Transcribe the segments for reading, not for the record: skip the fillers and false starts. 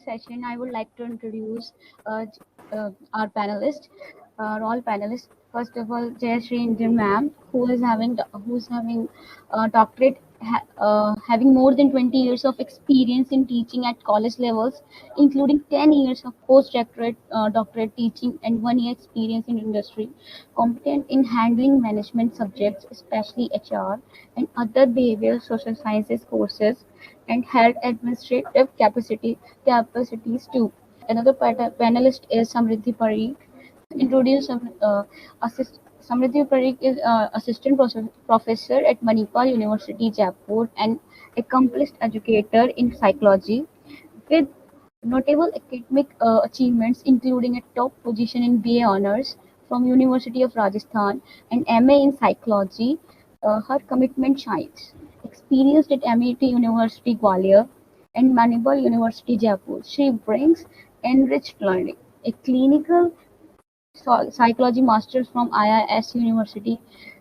session, I would like to introduce our all panelists. First of all, Jayasri Indian ma'am, who's having doctorate, having more than 20 years of experience in teaching at college levels, including 10 years of postdoctorate doctorate teaching and 1 year experience in industry, competent in handling management subjects, especially HR and other behavioral social sciences courses, and held administrative capacities too. Another panelist is Samridhi Pareek. Introduce Samridhi Pareek is assistant professor at Manipal University, Jaipur, and accomplished educator in psychology with notable academic achievements, including a top position in BA honors from University of Rajasthan and MA in psychology. Her commitment shines. Experienced at MIT University Gwalior and Manipal University Jaipur, she brings enriched learning. A clinical psychology master's from IIS University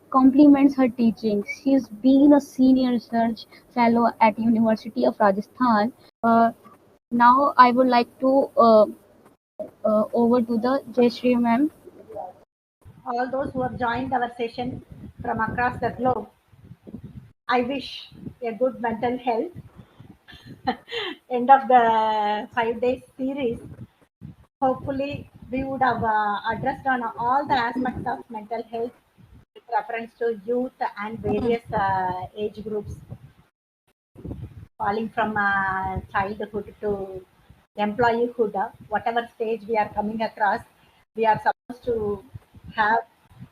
complements her teachings. She has been a senior research fellow at University of Rajasthan. Uh, Now I would like to over to the Jayasri ma'am. All those who have joined our session from across the globe, I wish a good mental health. End of the 5 days series, hopefully we would have addressed on all the aspects of mental health with reference to youth and various age groups, falling from childhood to employeehood, whatever stage we are coming across, we are supposed to have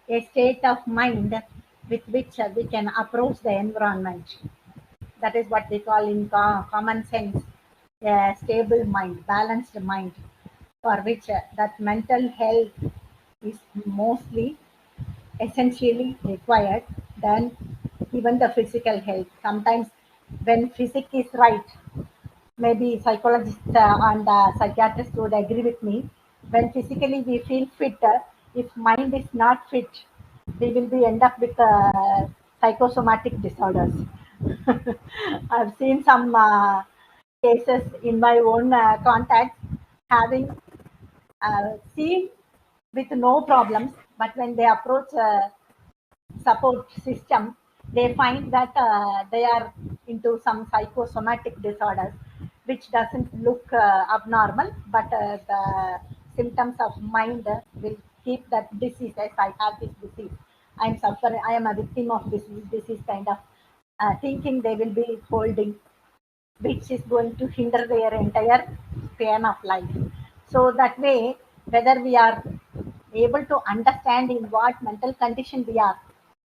a state of mind with which we can approach the environment. That is what we call in common sense a stable mind, balanced mind, for which that mental health is mostly essentially required than even the physical health. Sometimes when physics is right, maybe psychologists and psychiatrists would agree with me. When physically we feel fit, if mind is not fit, we will be end up with psychosomatic disorders. I've seen some cases in my own contacts having seen with no problems, but when they approach support system, they find that they are into some psychosomatic disorders, which doesn't look abnormal, but the symptoms of mind will keep that disease as I have this disease. I am suffering, I am a victim of this disease kind of thinking they will be holding, which is going to hinder their entire span of life. So that way, whether we are able to understand in what mental condition we are,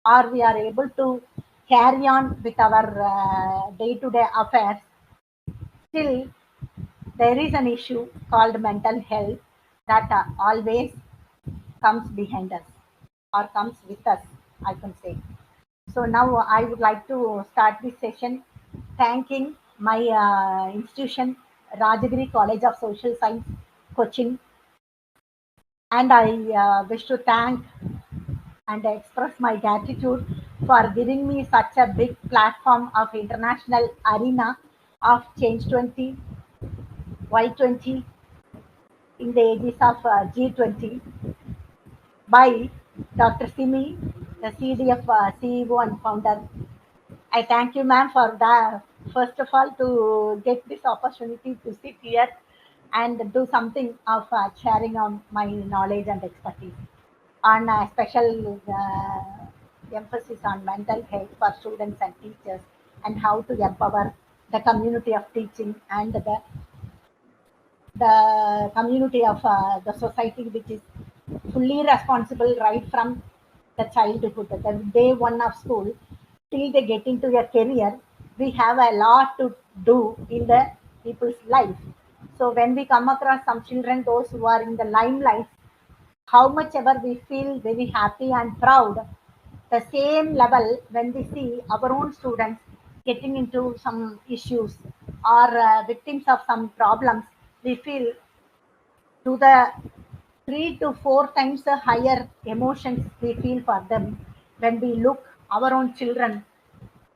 or we are able to carry on with our day-to-day affairs, still there is an issue called mental health that always comes behind us or comes with us, I can say. So now I would like to start this session thanking my institution, Rajagiri College of Social Science, Cochin, and I wish to thank and express my gratitude for giving me such a big platform of international arena of Change 20, Y20 in the ages of G20 by Dr. Simi, the CDF CEO and founder. I thank you, ma'am, for that. First of all, to get this opportunity to sit here and do something of sharing on my knowledge and expertise on a special emphasis on mental health for students and teachers and how to empower the community of teaching and the community of the society, which is fully responsible right from the childhood, the day one of school till they get into a career. We have a lot to do in the people's life. So when we come across some children, those who are in the limelight, how much ever we feel very happy and proud, the same level when we see our own students getting into some issues or victims of some problems, we feel to the 3 to 4 times the higher emotions we feel for them when we look our own children.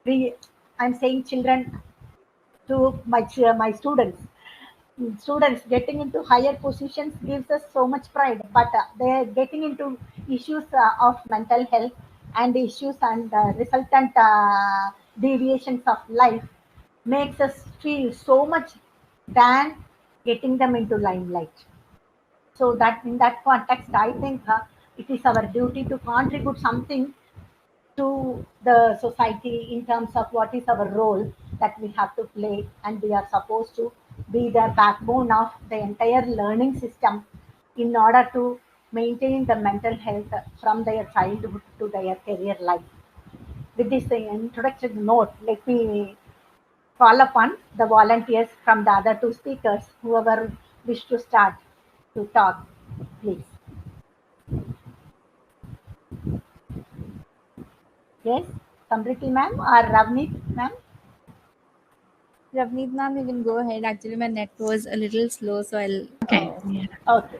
We, I'm saying children to my students. students getting into higher positions gives us so much pride, but they're getting into issues of mental health and issues and resultant deviations of life makes us feel so much than getting them into limelight. So that in that context, I think it is our duty to contribute something to the society in terms of what is our role that we have to play, and we are supposed to be the backbone of the entire learning system in order to maintain the mental health from their childhood to their career life. With this introductory note, let me call upon the volunteers from the other two speakers, whoever wish to start to talk, please. Yes, Samridhi ma'am or Ravneet ma'am? Ravneet ma'am, you can go ahead. Actually, my net was a little slow, so I'll. Okay. Yeah. Okay.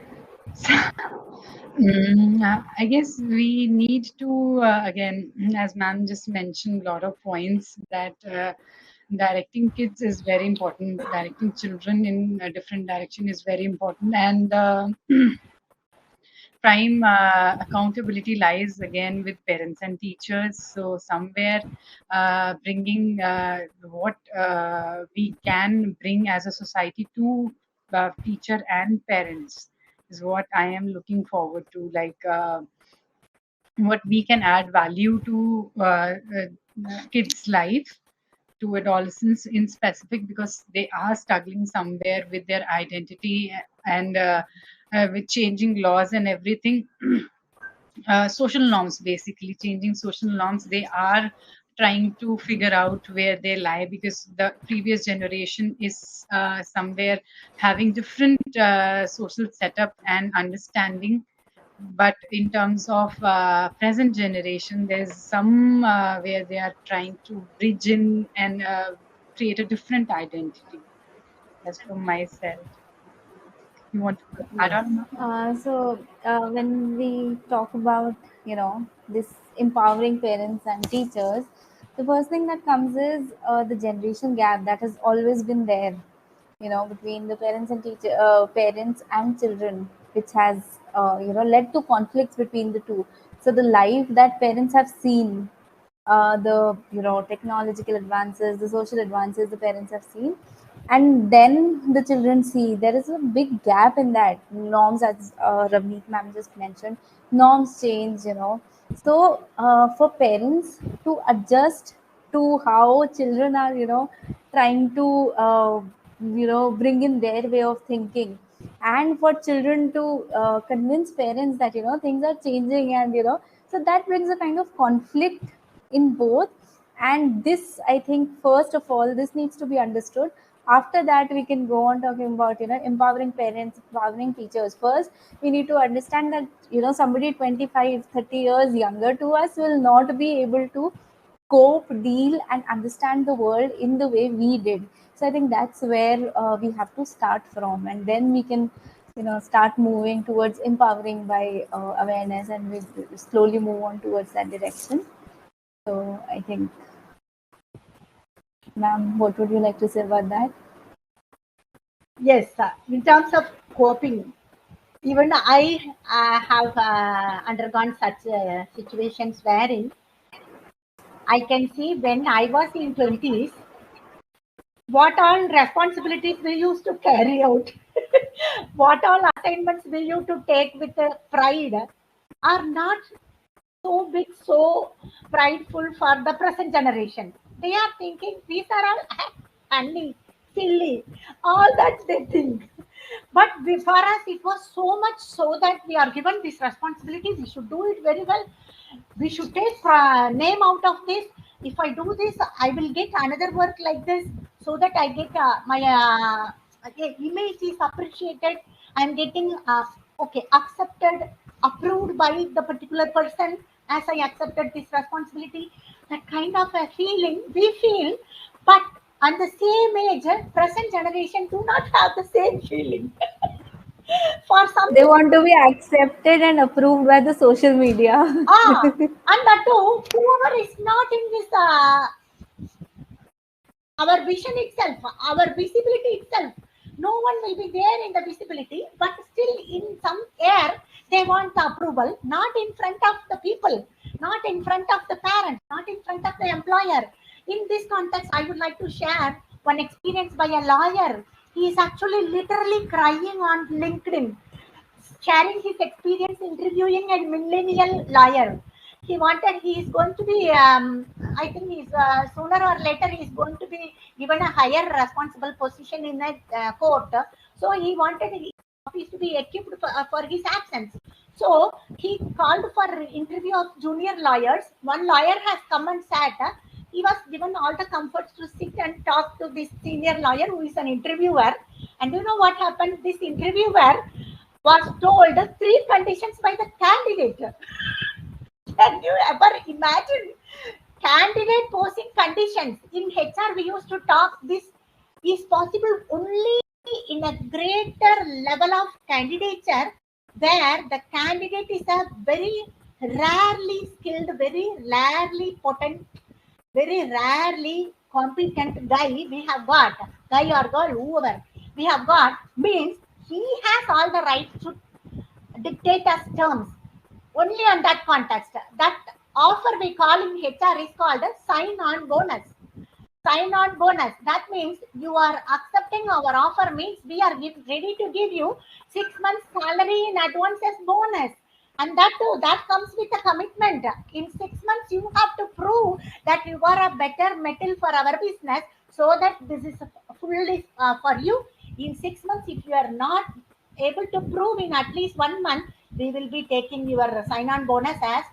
I guess we need to, again, as ma'am just mentioned, a lot of points that directing kids is very important. Directing children in a different direction is very important. And prime accountability lies again with parents and teachers. So somewhere bringing what we can bring as a society to teacher and parents is what I am looking forward to. Like what we can add value to kids' life, to adolescents in specific, because they are struggling somewhere with their identity and with changing laws and everything. Social norms, basically changing social norms, they are trying to figure out where they lie, because the previous generation is somewhere having different social setup and understanding. But in terms of present generation, there's some where they are trying to bridge in and create a different identity. That's from my side. You want to add Yes. on? When we talk about this empowering parents and teachers, the first thing that comes is the generation gap that has always been there, between the parents and children, which has led to conflicts between the two. So the life that parents have seen, the technological advances, the social advances the parents have seen, and then the children see, there is a big gap in that. Norms, as Ravneet ma'am just mentioned, norms change, so for parents to adjust to how children are trying to bring in their way of thinking, and for children to convince parents that things are changing, and so that brings a kind of conflict in both. And this, I think, first of all, this needs to be understood. After that, we can go on talking about empowering parents, empowering teachers. First, we need to understand that somebody 25, 30 years younger to us will not be able to cope, deal, and understand the world in the way we did. So I think that's where we have to start from, and then we can start moving towards empowering by awareness, and we slowly move on towards that direction. So I think, ma'am, what would you like to say about that? Yes, in terms of coping, even I have undergone such situations wherein I can see when I was in 20s, what all responsibilities we used to carry out, what all assignments we used to take with pride are not so big, so prideful for the present generation. They are thinking these are all funny, silly, all that they think. But for us, it was so much so that we are given this responsibility. We should do it very well. We should take name out of this. If I do this, I will get another work like this, so that I get my image is appreciated. I'm getting okay, accepted, approved by the particular person as I accepted this responsibility. That kind of a feeling we feel, but at the same age, present generation do not have the same feeling. For They something, want to be accepted and approved by the social media. and that too, whoever is not in this our vision itself, our visibility itself, No one will be there in the visibility, but still in some air they want the approval, not in front of the people, not in front of the parents, not in front of the employer. In this context, I would like to share one experience by a lawyer. He is actually literally crying on LinkedIn, sharing his experience interviewing a millennial lawyer. He is going to be, I think he's sooner or later he's going to be given a higher responsible position in a court. So he wanted his office to be equipped for his absence. So he called for interview of junior lawyers. One lawyer has come and sat. He was given all the comforts to sit and talk to this senior lawyer who is an interviewer. And you know what happened? This interviewer was told three conditions by the candidate. Can you ever imagine candidate posing conditions? In HR, we used to talk this is possible only in a greater level of candidature where the candidate is a very rarely skilled, very rarely potent, very rarely competent guy we have got, guy or girl, whoever we have got, means he has all the rights to dictate us terms only on that context. That offer we call in HR is called a sign-on bonus. Sign-on bonus. That means you are accepting our offer means we are ready to give you 6 months salary in advance as bonus. And that too, that comes with a commitment. In 6 months, you have to prove that you are a better metal for our business so that this is fully for you. In 6 months, if you are not able to prove in at least 1 month, we will be taking your sign-on bonus as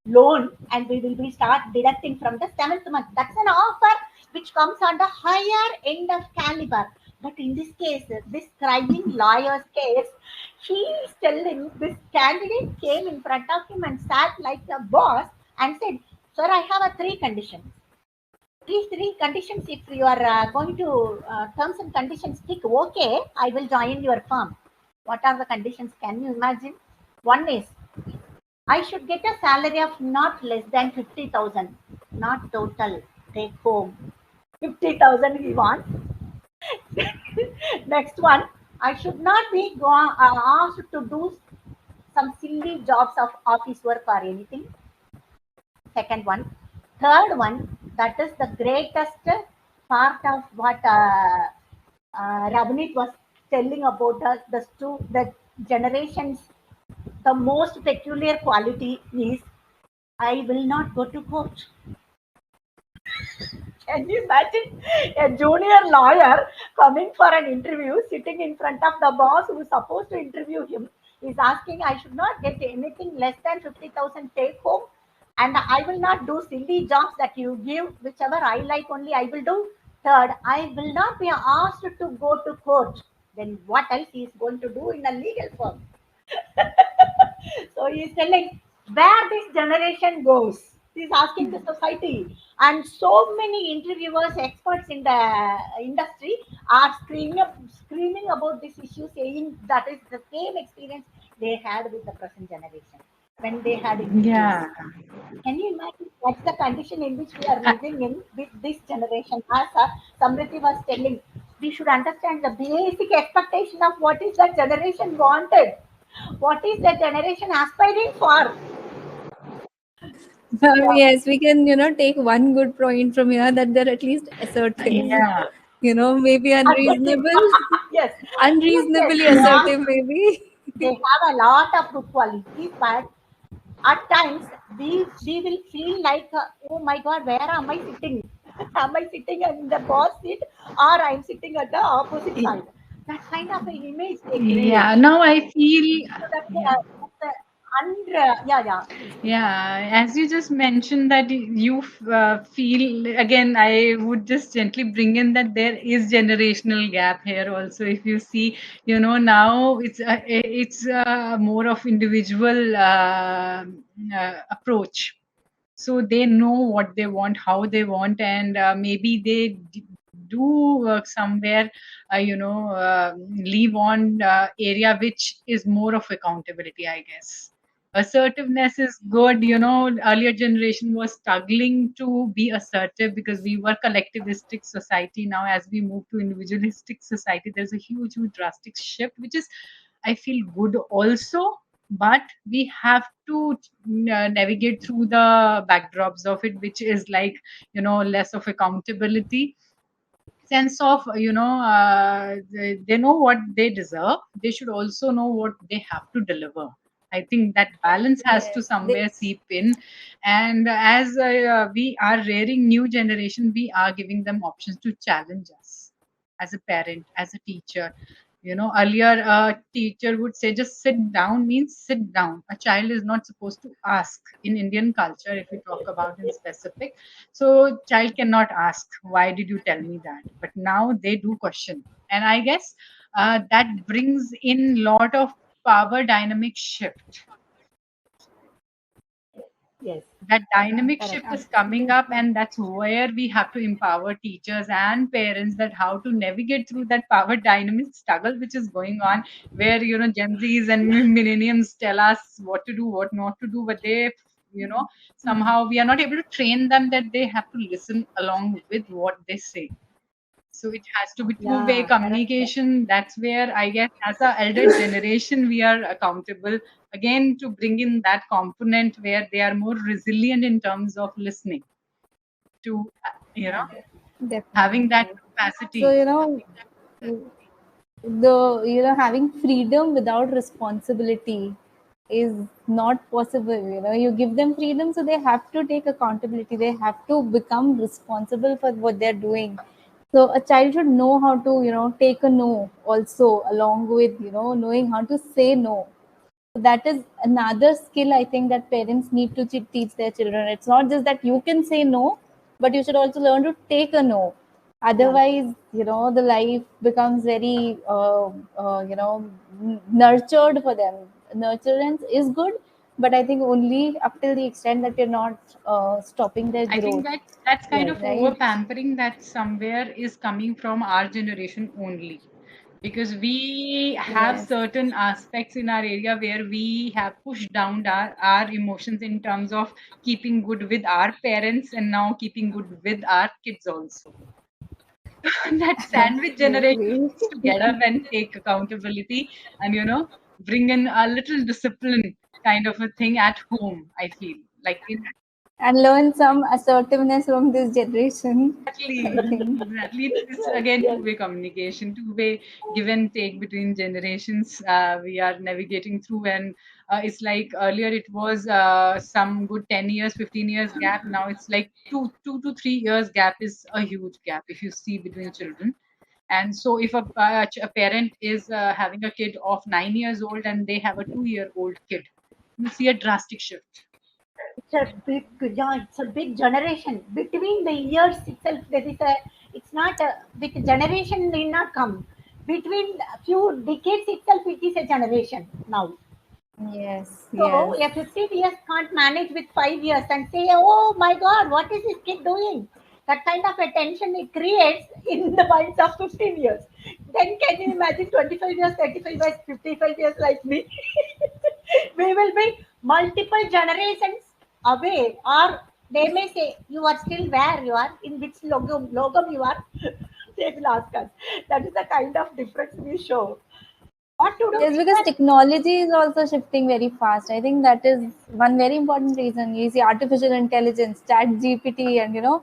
loan and we will be start deducting from the 7th month. That's an offer which comes on the higher end of caliber. But in this case, this crying lawyer's case, he is telling this candidate came in front of him and sat like a boss and said, "Sir, I have a three conditions. These three conditions, if you are going to terms and conditions tick okay, I will join your firm." What are the conditions? Can you imagine? One is I should get a salary of not less than 50,000, not total take home. 50,000 he wants. Next one, I should not be asked to do some silly jobs of office work or anything. Second one. Third one, that is the greatest part of what Ravneet was telling about the generations. The most peculiar quality is I will not go to court. Can you imagine a junior lawyer coming for an interview, sitting in front of the boss who is supposed to interview him, is asking, I should not get anything less than 50,000 take home, and I will not do silly jobs that you give, whichever I like only I will do. Third, I will not be asked to go to court. Then what else he is going to do in a legal firm? So he is telling where this generation goes. He is asking the society, and so many interviewers, experts in the industry are screaming about this issue, saying that is the same experience they had with the present generation when they had interviews. Yeah. Can you imagine what's the condition in which we are living in with this generation? As Samridhi was telling, we should understand the basic expectation of what is that generation wanted. What is the generation aspiring for? Yeah. Yes, we can, take one good point from here that they're at least assertive, Yeah. maybe Assertive. unreasonable, Yes. Yes, yes. unreasonably assertive, maybe. They have a lot of good qualities, but at times we will feel like, oh my God, where am I sitting? Am I sitting in the boss seat or I'm sitting at the opposite side? That kind of an image they create. Yeah. Now I feel, So that's yeah. yeah, yeah, please, please. Yeah, as you just mentioned that you feel again, I would just gently bring in that there is generational gap here also. If you see, now it's more of individual approach. So they know what they want, how they want, and maybe they do work somewhere, leave on area which is more of accountability, I guess. Assertiveness is good. Earlier generation was struggling to be assertive because we were collectivistic society. Now as we move to individualistic society, there's a huge drastic shift, which is, I feel, good also. But we have to navigate through the backdrops of it, which is like, less of accountability, sense of, they know what they deserve, they should also know what they have to deliver. I think that balance has to Yes, somewhere seep in. And as we are rearing new generation, we are giving them options to challenge us as a parent, as a teacher. Earlier a teacher would say just sit down means sit down. A child is not supposed to ask in Indian culture, if we talk about in specific. So child cannot ask, why did you tell me that? But now they do question. And I guess that brings in lot of power dynamic shift. Yes, That dynamic shift correct. is coming up, absolutely. and that's where we have to empower teachers and parents, that how to navigate through that power dynamic struggle which is going on, where Gen Z's and millenniums tell us what to do, what not to do, but they, somehow we are not able to train them that they have to listen along with what they say. So it has to be two-way Yeah, correct. communication. That's where I guess, as a elder generation, we are accountable again to bring in that component where they are more resilient in terms of listening to, Yeah. having that Definitely. So, capacity. having freedom without responsibility is not possible. You give them freedom, so they have to take accountability, they have to become responsible for what they're doing. So a child should know how to take a no also, along with knowing how to say no. That is another skill I think that parents need to teach their children. It's not just that you can say no, but you should also learn to take a no. Yeah. Otherwise, the life becomes very nurtured for them. Nurturance is good, but I think only up till the extent that you're not stopping their I think growth, that's kind Yes. of over right? pampering that somewhere is coming from our generation only, because we have Yes. certain aspects in our area where we have pushed down our emotions in terms of keeping good with our parents and now keeping good with our kids also. That sandwich generation Absolutely. comes together and take accountability and bring in a little discipline kind of a thing at home, I feel like And learn some assertiveness from this generation, I exactly, think. exactly. It's again Yes. two-way communication, two-way give and take between generations. We are navigating through, and it's like earlier it was some good 10 years, 15 years gap. Now it's like two to 3 years gap is a huge gap if you see between children. And so, if a parent is having a kid of 9 years old and they have a 2-year-old kid, you see a drastic shift. It's a big, yeah, it's a big generation. Between the years itself, it's not a, with generation will not come. Between a few decades itself, it is a generation now. Yes, So yes. a 15 years can't manage with 5 years and say, oh my God, what is this kid doing? That kind of attention it creates in the minds of 15 years. Then can you imagine 25 years, 35 years, 55 years like me? We will be multiple generations away, or they may say, you are still where you are, in which logum you are. They will ask us. That is the kind of difference we show. What to do Yes, is because that, technology is also shifting very fast. I think that is one very important reason. You see, artificial intelligence, Chat GPT, and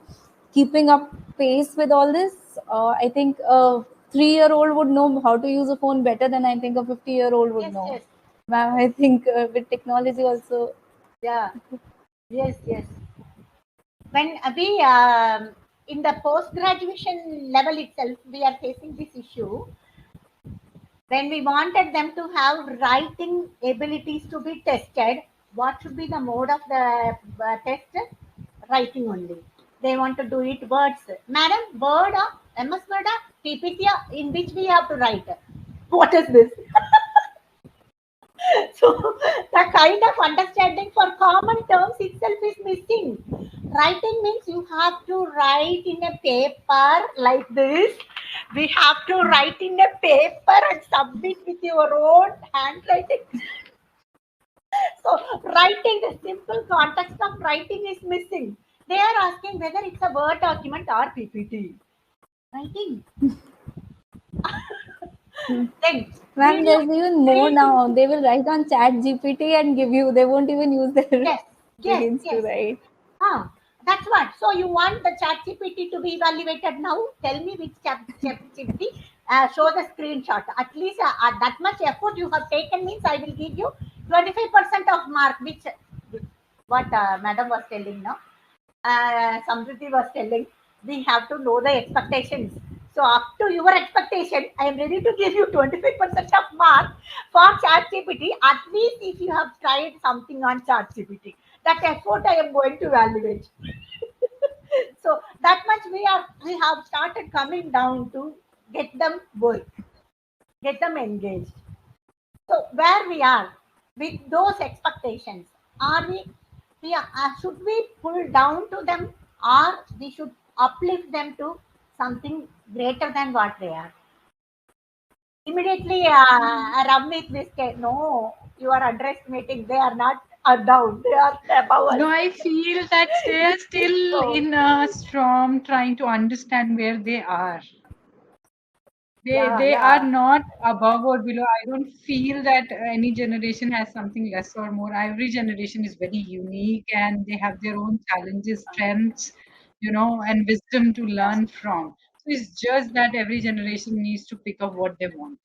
keeping up pace with all this. I think a 3-year-old would know how to use a phone better than I think a 50-year-old would yes, know. yes, Now, I think with technology also. yeah, yes, yes. When we in the post graduation level itself, we are facing this issue. When we wanted them to have writing abilities to be tested, what should be the mode of the test? Writing only. They want to do it words. Madam, word or MS Word or PPT in which we have to write. What is this? So the kind of understanding for common terms itself is missing. Writing means you have to write in a paper like this. We have to write in a paper and submit with your own handwriting. So writing, the simple context of writing is missing. They are asking whether it's a Word document or PPT. Writing. Then Ma'am, video there's even more creating. now. They will write on Chat GPT and give you. They won't even use their Yes, yes, brains to yes. write. That's what. So you want the chat GPT to be evaluated now? Tell me which chat GPT. Show the screenshot. At least that much effort you have taken means I will give you 25% of mark, which what Madam was telling now. Samridhi was telling, we have to know the expectations. So up to your expectation, I am ready to give you 25% of mark for ChatGPT. At least if you have tried something on ChatGPT, that effort I am going to evaluate. So that much we have started coming down to get them work, get them engaged. So where we are with those expectations, are should we pull down to them, or we should uplift them to something greater than what they are? Immediately, Ravneet will say, no, you are underestimating. They are not down. They are above us. No, I feel that they are still So, in a storm trying to understand where they are. yeah, They are yeah. not above or below. I don't feel that any generation has something less or more. Every generation is very unique and they have their own challenges, strengths, and wisdom to learn from. So it's just that every generation needs to pick up what they want.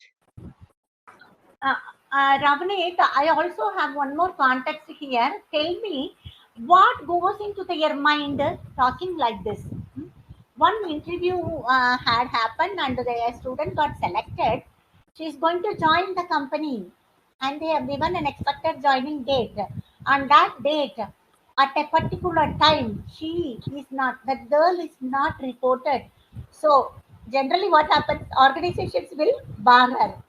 Uh, Ravneet, I also have one more context here. Tell me what goes into their mind talking like this. One interview had happened and the student got selected. She's going to join the company and they have given an expected joining date. On that date, at a particular time, that girl is not reported. So, generally, what happens? Organizations will bar her,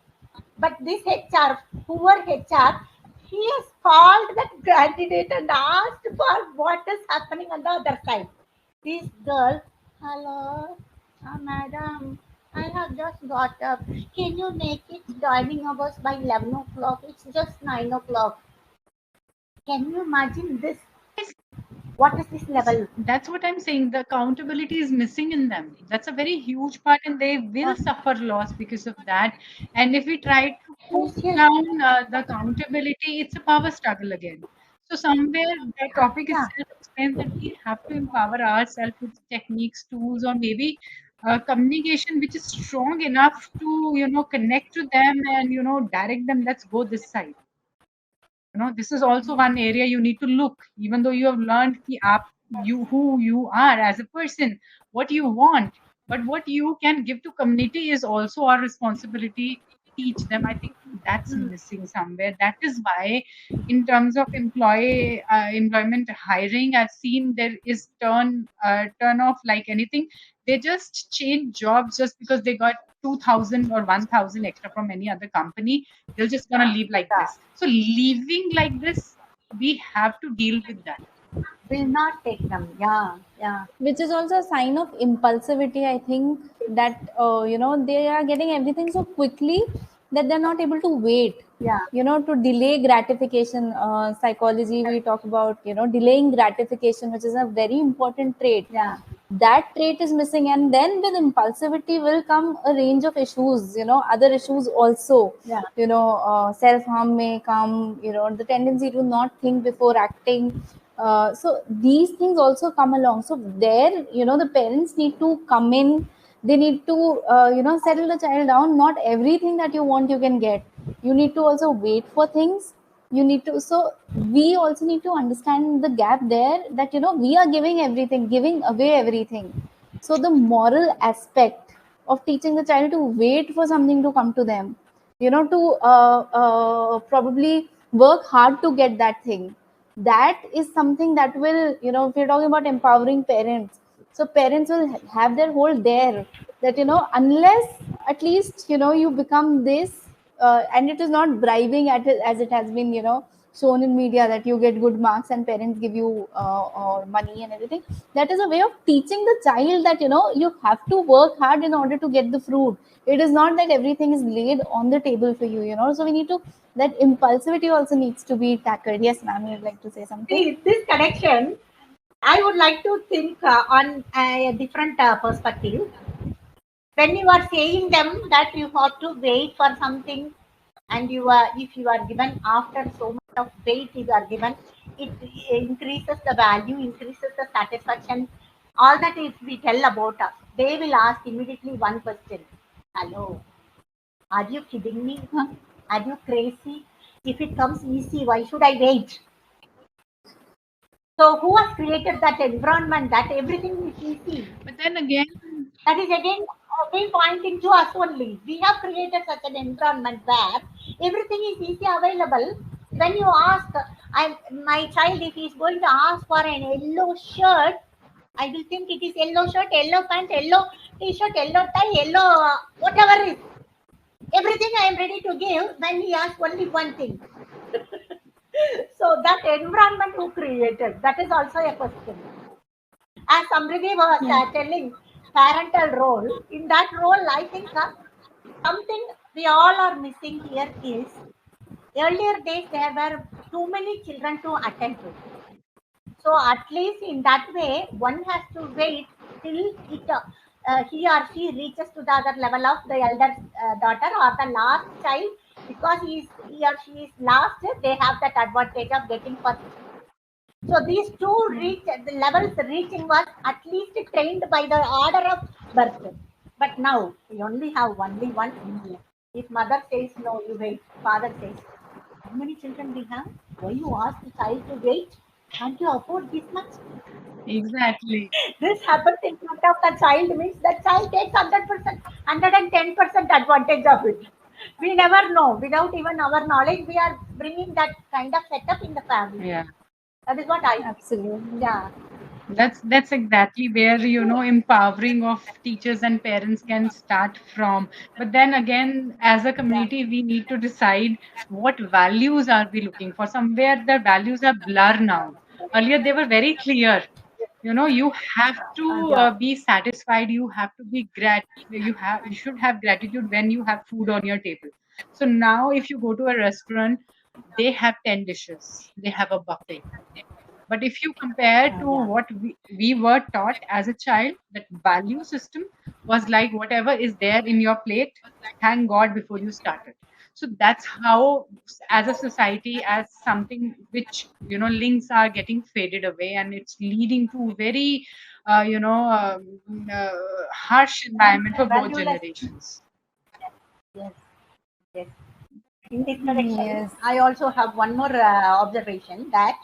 but this HR, poor HR, he has called that candidate and asked for what is happening on the other side. This girl, hello, madam, I have just got up. Can you make it joining hours by 11 o'clock? It's just 9 o'clock. Can you imagine this? What is this level? That's what I'm saying. The accountability is missing in them. That's a very huge part, and they will Uh, suffer loss because of that. And if we try to put yes, yes, down the accountability, it's a power struggle again. So somewhere the topic yeah. itself explains that we have to empower ourselves with techniques, tools, or maybe communication which is strong enough to connect to them and direct them. Let's go this side. This is also one area you need to look, even though you have learned you who you are as a person, what you want, but what you can give to community is also our responsibility to teach them. I think that's missing somewhere. That is why in terms of employment hiring, I've seen there is turn off like anything. They just change jobs just because they got 2,000 or 1,000 extra from any other company. They're just gonna leave like Yeah. this. So leaving like this, we have to deal with that. Will not take them. Yeah, yeah, Which is also a sign of impulsivity, I think, that they are getting everything so quickly that they're not able to wait, yeah, to delay gratification. Psychology, we talk about, delaying gratification, which is a very important trait. yeah, That trait is missing, and then with impulsivity will come a range of issues, other issues also. yeah. Self harm may come, the tendency to not think before acting. So these things also come along. So there, the parents need to come in. They need to settle the child down. Not everything that you want you can get. You need to also wait for things. You need to, so we also need to understand the gap there, that we are giving away everything. So the moral aspect of teaching the child to wait for something to come to them, to probably work hard to get that thing, that is something that will, if you're talking about empowering parents, so parents will have their hold there, that unless at least you become this, and it is not bribing as it has been shown in media, that you get good marks and parents give you money and everything. That is a way of teaching the child that you have to work hard in order to get the fruit. It is not that everything is laid on the table for you. So we need to that impulsivity also needs to be tackled. Yes, ma'am, you'd like to say something? See, this connection, I would like to think on a different perspective. When you are saying them that you have to wait for something, and you are, if you are given after so much of wait you are given, it increases the value, increases the satisfaction. All that if we tell about us, they will ask immediately one question: hello, are you kidding me? Huh? Are you crazy? If it comes easy, why should I wait? So who has created that environment that everything is easy? But then again, That is again pointing to us only. We have created such an environment where everything is easy available. When you ask, my child, if he is going to ask for an yellow shirt, I will think it is yellow shirt, yellow pant, yellow t-shirt, yellow tie, yellow whatever is. Everything I am ready to give when he asks only one thing. So that environment who created, that is also a question. As Samridhi was Yeah. telling, parental role, in that role, I think something we all are missing here is, earlier days there were too many children to attend to. So at least in that way, one has to wait till he or she reaches to the other level of the elder daughter or the last child, because he or she is last, they have that advantage of getting first. So these two reach the levels reaching was at least trained by the order of birth. But now we only have only one. If mother says no, you wait. Father says, how many children we have? Why you ask the child to wait? Can't you afford this much? exactly. This happens in front of the child means the child takes 100%, 110% advantage of it. We never know. Without even our knowledge, we are bringing that kind of setup in the family. Yeah. That is what I think. Absolutely. Yeah. That's exactly where, empowering of teachers and parents can start from. But then again, as a Yeah. community, we need to decide what values are we looking for. Somewhere the values are blur now. Earlier they were very clear. You have to Yeah. be satisfied. You have to be you should have gratitude when you have food on your table. So now if you go to a restaurant, they have 10 dishes. They have a buffet. But if you compare to Yeah. what we were taught as a child, that value system was like whatever is there in your plate, thank God before you started. So that's how, as a society, as something which, links are getting faded away, and it's leading to very, harsh environment for both Valueless. generations. Yes. Yes. In this direction, Yes. I also have one more observation that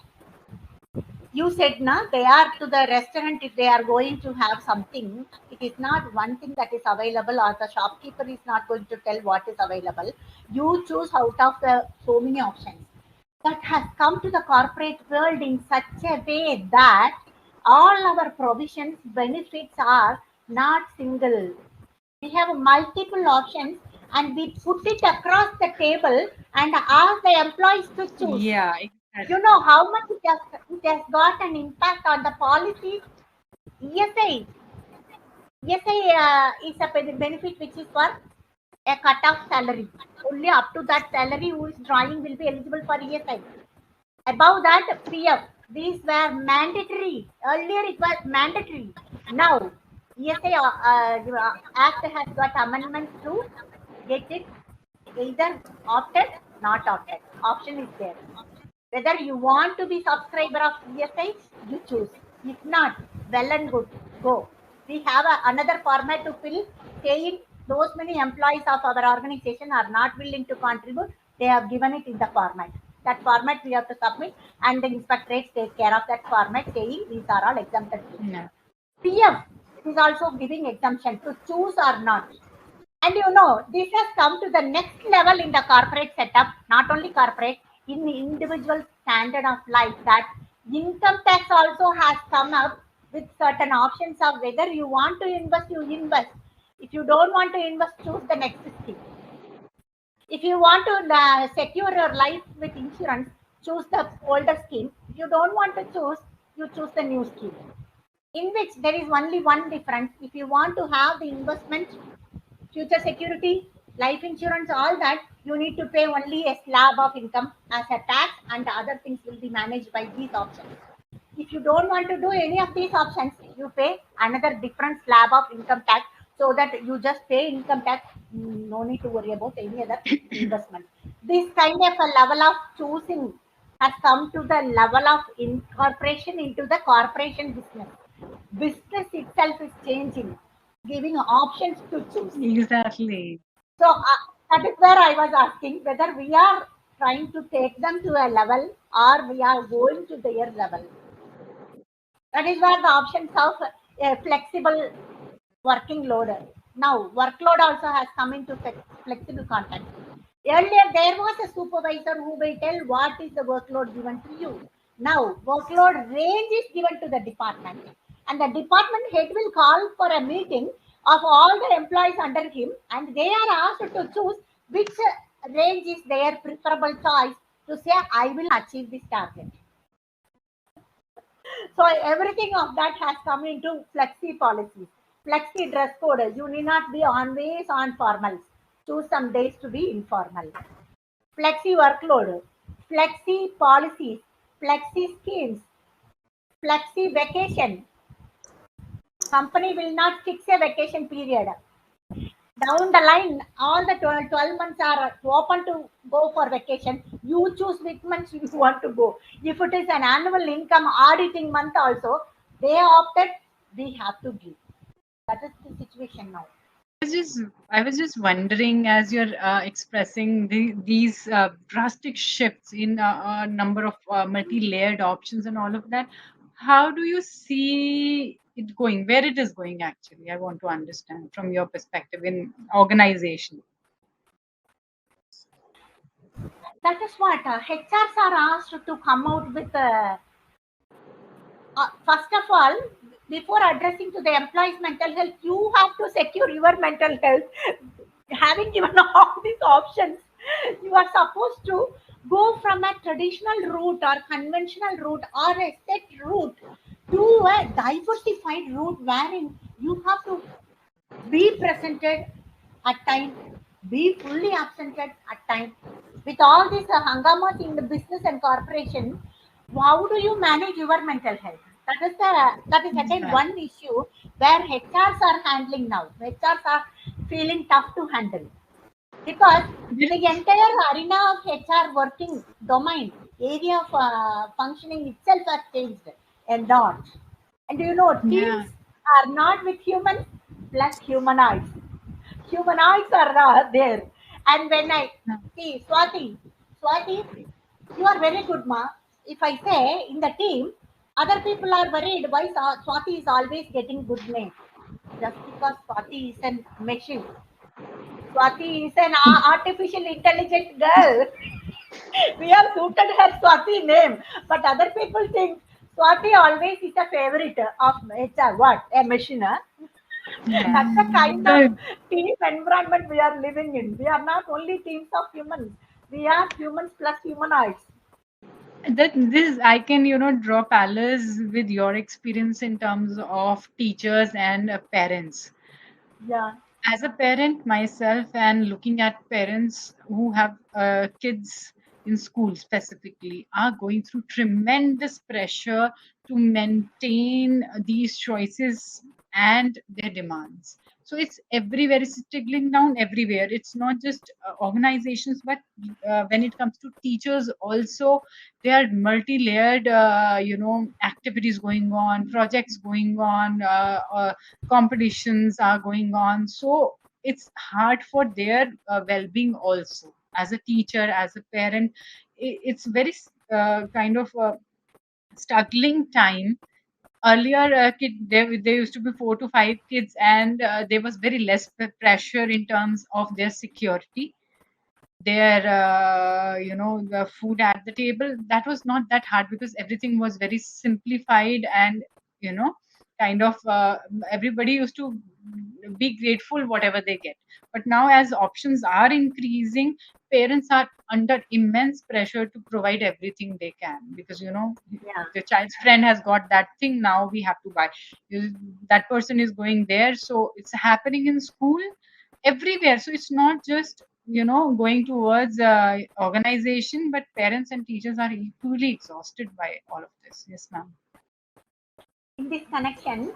you said, na, they are to the restaurant if they are going to have something. It is not one thing that is available, or the shopkeeper is not going to tell what is available. You choose out of the so many options. That has come to the corporate world in such a way that all our provisions, benefits are not single. We have multiple options, and we put it across the table and ask the employees to choose. Yeah, You exactly. know how much it has got an impact on the policies. ESI, is a benefit which is for a cut off salary. Only up to that salary who is drawing will be eligible for ESI. Above that, PF. These were mandatory. Earlier it was mandatory. Now, ESI Act has got amendments to get it either opted, not opted. Option is there. Whether you want to be subscriber of ESI, you choose. If not, well and good. Go. We have another format to fill, saying those many employees of our organization are not willing to contribute. They have given it in the format. That format we have to submit, and the inspectorates take care of that format, saying these are all exempted fields. Yeah. PF is also giving exemption to choose or not. And this has come to the next level in the corporate setup, not only corporate, in the individual standard of life, that income tax also has come up with certain options of whether you want to invest, you invest. If you don't want to invest, choose the next scheme. If you want to secure your life with insurance, choose the older scheme. If you don't want to choose, you choose the new scheme. In which there is only one difference. If you want to have the investment, future security, life insurance, all that, You need to pay only a slab of income as a tax, and the other things will be managed by these options. If you don't want to do any of these options, you pay another different slab of income tax, so that you just pay income tax. No need to worry about any other investment. This kind of a level of choosing has come to the level of incorporation into the corporation business. Business itself is changing, giving options to choose. Exactly. So that is where I was asking whether we are trying to take them to a level or we are going to their level. That is where the options of a flexible working load. Now, workload also has come into flexible context. Earlier, there was a supervisor who will tell what is the workload given to you. Now, workload range is given to the department, and the department head will call for a meeting of all the employees under him, and they are asked to choose which range is their preferable choice to say, I will achieve this target. So everything of that has come into flexi policies, flexi dress code. You need not be always on formals. Choose some days to be informal. Flexi workload, flexi policies, flexi schemes, flexi vacation. Company will not fix a vacation period. Down the line, all the 12 months are open to go for vacation. You choose which months you want to go. If it is an annual income auditing month also, they opted, we have to give. That is the situation now. I was just wondering, as you're expressing these drastic shifts in a number of multi-layered options and all of that, how do you see it going? Where it is going, actually? I want to understand from your perspective in organization. That is what HRs are asked to come out with. First of all, before addressing to the employees' mental health, you have to secure your mental health. Having given all these options, you are supposed to go from a traditional route or conventional route or a set route to a diversified route wherein you have to be presented at time, be fully absented at time. With all these hangamas in the business and corporation, how do you manage your mental health? That is again Right. one issue where HRs are handling now. HRs are feeling tough to handle because the entire arena of HR working domain, area of functioning itself has changed a lot. And teams Yeah. are not with humans plus humanoids. Humanoids are there. And when I see Swati, you are very good, ma. If I say in the team, other people are worried why Swati is always getting good name. Just because Swati is a machine. Swati is an artificial intelligent girl. We have suited her Swati name, but other people think Swati always is a favorite of HR. What? A machine, huh? Yeah. That's the kind of The team environment we are living in. We are not only teams of humans, we are humans plus humanoids. that this I can draw parallels with your experience in terms of teachers and parents. Yeah, As a parent myself and looking at parents who have kids in school specifically are going through tremendous pressure to maintain these choices and their demands. So it's everywhere, it's trickling down everywhere. It's not just organizations, but when it comes to teachers also, there are multi-layered activities going on, projects going on, competitions are going on. So it's hard for their well-being also. As a teacher, as a parent, it's very kind of a struggling time. Earlier, there used to be 4 to 5 kids, and there was very less pressure in terms of their security, their the food at the table. That was not that hard because everything was very simplified, and you know kind of everybody used to be grateful whatever they get. But now, as options are increasing, parents are under immense pressure to provide everything they can, because yeah, the child's friend has got that thing, now we have to buy. That person is going there, so it's happening in school everywhere. So it's not just going towards organization, but parents and teachers are equally exhausted by all of this. Yes, ma'am. In this connection,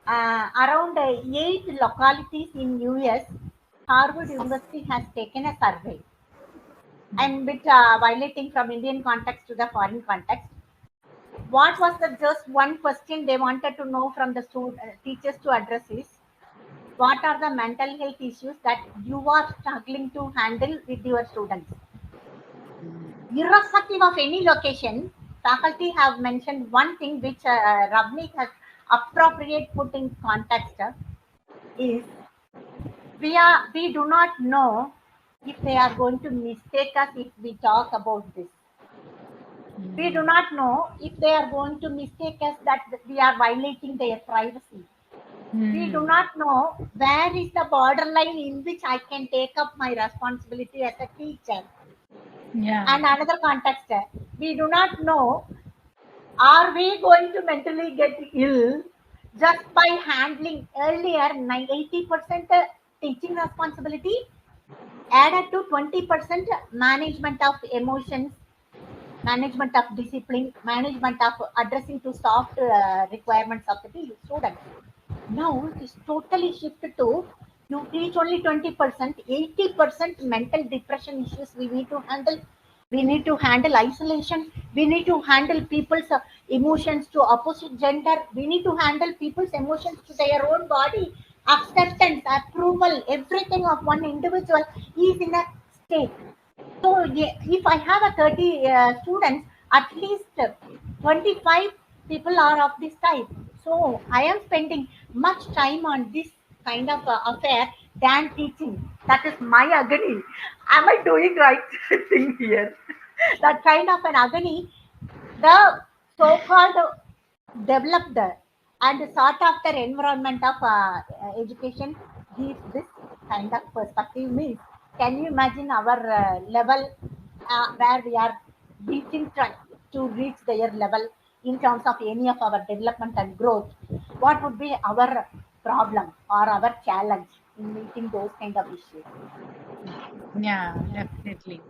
around 8 localities in US, Harvard University has taken a survey and with violating from Indian context to the foreign context. What was the just one question they wanted to know from the teachers to address is what are the mental health issues that you are struggling to handle with your students? Irrespective of any location, faculty have mentioned one thing which Ravneet has appropriate put in context is we do not know if they are going to mistake us if we talk about this. We do not know if they are going to mistake us that we are violating their privacy. We do not know where is the borderline in which I can take up my responsibility as a teacher. Yeah. And another context, we do not know are we going to mentally get ill just by handling earlier 80% teaching responsibility added to 20% management of emotions, management of discipline, management of addressing to soft requirements of the students. Now it is totally shifted to you teach only 20%, 80% mental depression issues we need to handle. We need to handle isolation. We need to handle people's emotions to opposite gender. We need to handle people's emotions to their own body. Acceptance, approval, everything of one individual is in a state. So if I have a 30 students, at least 25 people are of this type. So I am spending much time on this kind of affair than teaching. That is my agony. Am I doing right thing here? That kind of an agony, the so-called developed and sought after environment of education gives this kind of perspective means can you imagine our level where we are reaching try to reach their level in terms of any of our development and growth, what would be our problem or our challenge in meeting those kind of issues? Yeah, definitely.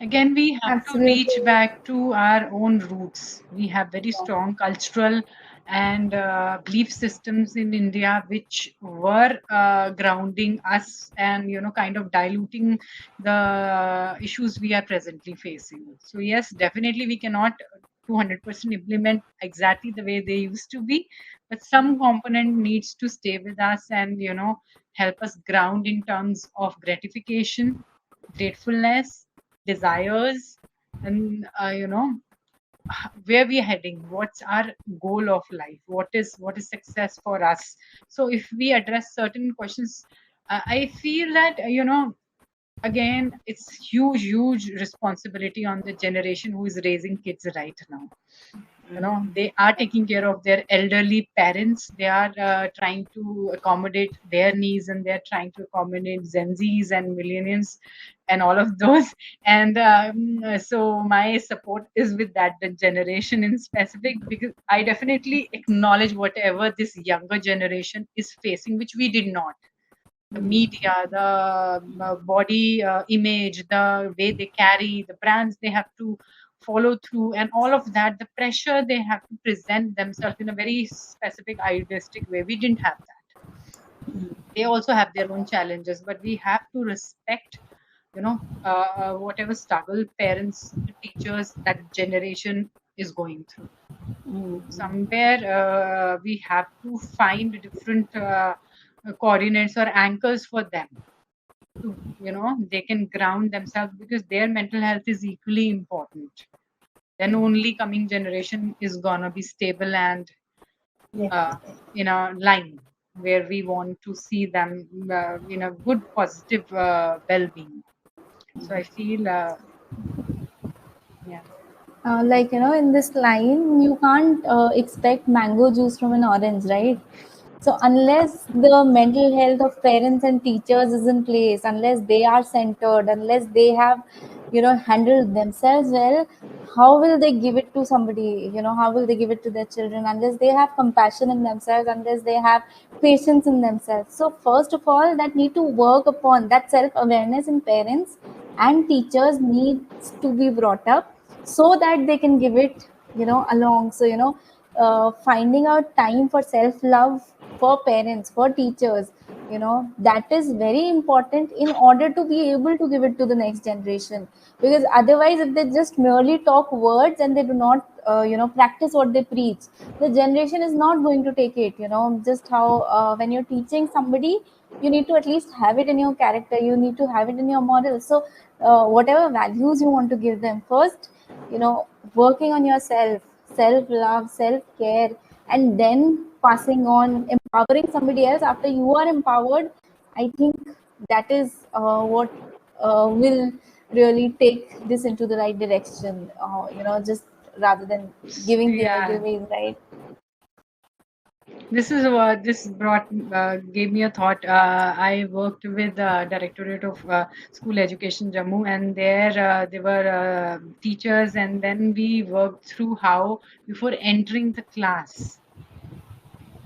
Again, we have to reach Absolutely. back to our own roots. We have very strong cultural and belief systems in India, which were grounding us and kind of diluting the issues we are presently facing. So yes, definitely we cannot 200% implement exactly the way they used to be, but some component needs to stay with us and help us ground in terms of gratification, gratefulness, desires, and where we are heading, what's our goal of life, what is success for us. So if we address certain questions, I feel that again it's huge responsibility on the generation who is raising kids right now. They are taking care of their elderly parents. They are trying to accommodate their needs, and they're trying to accommodate Gen Zs and millennials and all of those. And so my support is with that the generation in specific, because I definitely acknowledge whatever this younger generation is facing, which we did not. The media, the body image, the way they carry, the brands they have to follow through, and all of that, the pressure they have to present themselves in a very specific idealistic way. We didn't have that. They also have their own challenges, but we have to respect whatever struggle parents, teachers, that generation is going through. Somewhere we have to find different coordinates or anchors for them to they can ground themselves, because their mental health is equally important. Then only coming generation is gonna be stable and Yes. in a line where we want to see them in a good positive well-being. So I feel yeah. Like, in this line, you can't expect mango juice from an orange, right? So unless the mental health of parents and teachers is in place, unless they are centered, unless they have, handled themselves well, how will they give it to somebody? How will they give it to their children? Unless they have compassion in themselves, unless they have patience in themselves. So first of all, that need to work upon that self awareness in parents and teachers needs to be brought up so that they can give it, along. So finding out time for self love for parents, for teachers, that is very important in order to be able to give it to the next generation. Because otherwise, if they just merely talk words and they do not practice what they preach, the generation is not going to take it. Just how when you're teaching somebody, you need to at least have it in your character, you need to have it in your model. So whatever values you want to give them, first, working on yourself, self love, self care, and then passing on, empowering somebody else after you are empowered. I think that is what will really take this into the right direction, just rather than giving the Yeah, ideas, right? this is what this brought gave me a thought. I worked with Directorate of School Education Jammu, and there were teachers, and then we worked through how before entering the class,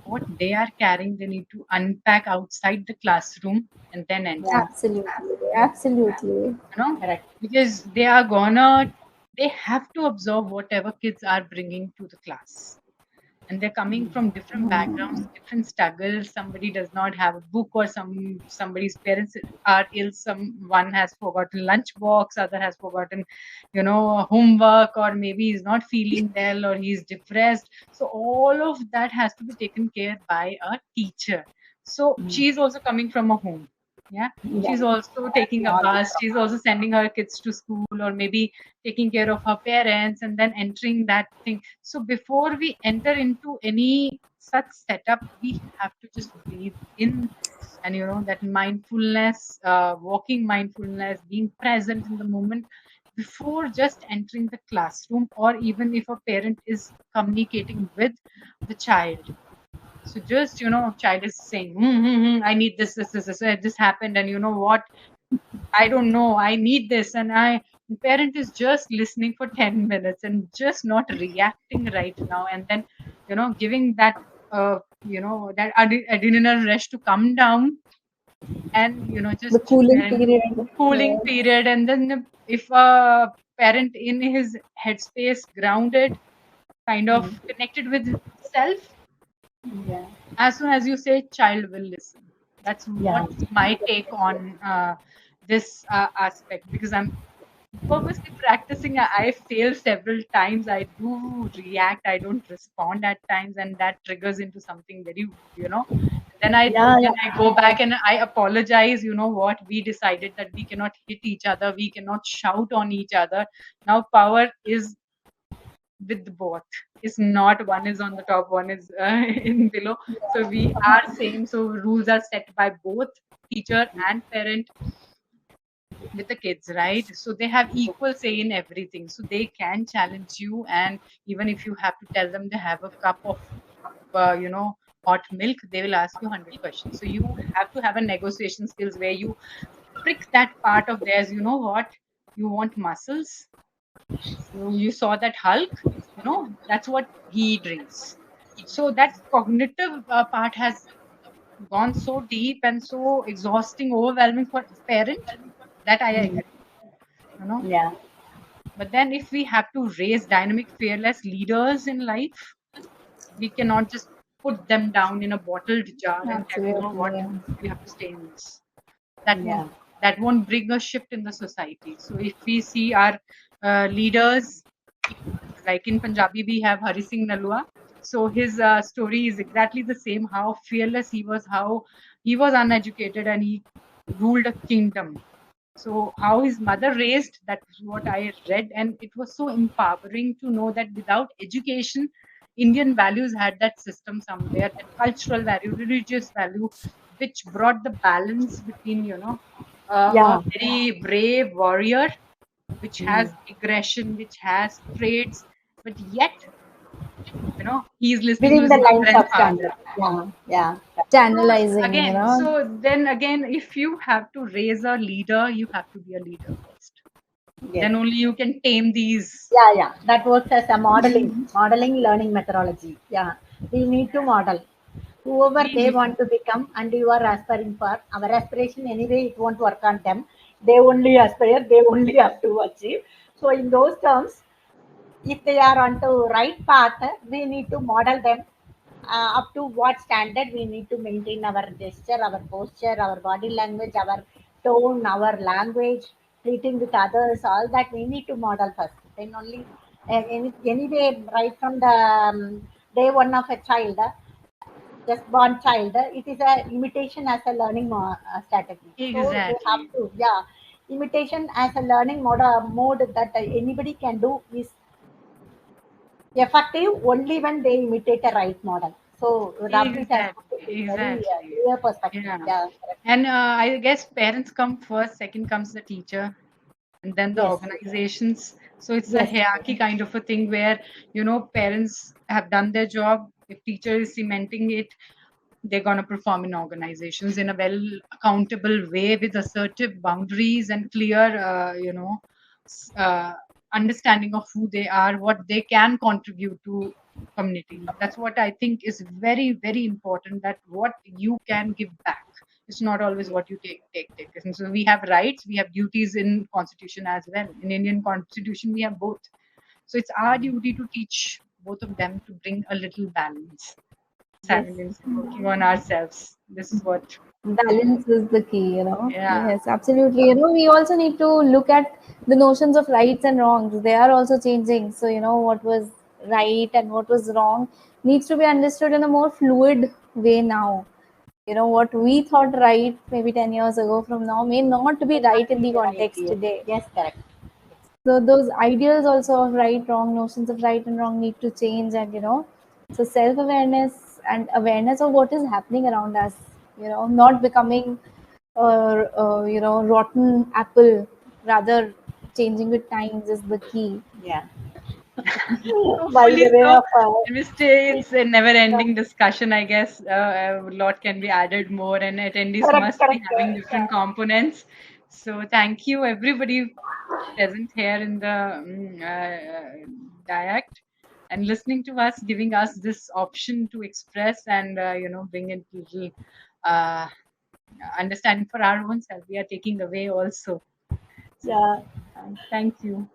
what they are carrying, they need to unpack outside the classroom and then enter. Yeah. Absolutely, Yeah. absolutely. Correct. Because they have to absorb whatever kids are bringing to the class, and they're coming from different backgrounds, different struggles. Somebody does not have a book, or somebody's parents are ill, someone has forgotten lunchbox, other has forgotten homework, or maybe he's not feeling well, or he's depressed. So all of that has to be taken care by a teacher. So she's also coming from a home. Yeah, Yeah. she's also taking a All this bus, she's also sending her kids to school, or maybe taking care of her parents, and then entering that thing. So before we enter into any such setup, we have to just breathe in, and that mindfulness, walking mindfulness, being present in the moment before just entering the classroom, or even if a parent is communicating with the child. So just child is saying, I need this happened, and you know what, I don't know, I need this, and parent is just listening for 10 minutes and just not reacting right now, and then giving that that adrenal rush to come down, and The just cooling and period. cooling Yes. period. And then if a parent in his headspace, grounded, kind of connected with self, Yeah. as soon as you say, child will listen. That's Yeah. what's my take on this aspect, because I'm purposely practicing. I fail several times, I do react, I don't respond at times, and that triggers into something very then i Yeah. then I go Yeah. back and I apologize. You know what, we decided that we cannot hit each other, we cannot shout on each other. Now power is with both. It's not one is on the top, one is in below. So we are same. So rules are set by both teacher and parent with the kids, right? So they have equal say in everything. So they can challenge you, and even if you have to tell them they have a cup of, hot milk, they will ask you 100 questions. So you have to have a negotiation skills where you prick that part of theirs. You know what? You want muscles? You saw that Hulk? That's what he drinks. So that cognitive part has gone so deep and so exhausting, overwhelming for parent, that I agree. you know Yeah. but then if we have to raise dynamic, fearless leaders in life, we cannot just put them down in a bottled jar and tell, what, Absolutely. you have to stay in this. that won't Yeah. that won't bring a shift in the society. So if we see our leaders, like in Punjabi we have Hari Singh Nalua. So his story is exactly the same, how fearless he was, how he was uneducated and he ruled a kingdom. So how his mother raised, that's what I read, and it was so empowering to know that without education, Indian values had that system somewhere, that cultural value, religious value, which brought the balance between a Yeah. very brave warrior, which has aggression, which has traits, but yet he's listening to Within his the mother lines and of father. standard. Yeah. Yeah. So Channelizing, again, if you have to raise a leader, you have to be a leader first. Yes. Then only you can tame these. Yeah. Yeah. That works as a modeling learning methodology. Yeah. We need to model. whoever We they need, want to become and you are aspiring for. Our aspiration anyway, it won't work on them. They only aspire, they only have to achieve. So in those terms, if they are on to right path, we need to model them. Up to what standard we need to maintain our gesture, our posture, our body language, our tone, our language, treating with others, all that we need to model first. Then only, anyway, right from the day one of a child, just born child, it is a imitation as a learning strategy. So they have exactly. to, yeah, imitation as a learning mode that anybody can do is effective only when they imitate a right model. So Ravneet has put it Exactly, in very exactly. clear perspective. Yeah. Yeah, correct. And I guess parents come first, second comes the teacher, and then the Yes, organizations. So it's a yes, hierarchy kind of a thing where, parents have done their job. If teacher is cementing it, they're going to perform in organizations in a well accountable way with assertive boundaries and clear, understanding of who they are, what they can contribute to community. That's what I think is very, very important, that what you can give back. It's not always what you take. And so we have rights, we have duties in constitution as well. In Indian constitution, we have both. So it's our duty to teach both of them to bring a little balance yes, silence and working on ourselves. This is what, Balance is the key, yeah, Yes, absolutely. We also need to look at the notions of rights and wrongs. They are also changing. So, what was right and what was wrong needs to be understood in a more fluid way now. What we thought right maybe 10 years ago from now may not be may not right in be the right. context Yes, today. yes, correct. So those ideals also of right, wrong, notions of right and wrong need to change, and so self-awareness and awareness of what is happening around us. Not becoming rotten apple, rather changing with times is the key. Yeah. By hopefully the way so. of And we stay, it's a never-ending discussion, I guess. A lot can be added more, and attendees correct, must be correct. having different Yeah. components. So thank you, everybody present here in the diact and listening to us, giving us this option to express and bring in little uh, understanding for our own self. We are taking away also. So Yeah. thank you.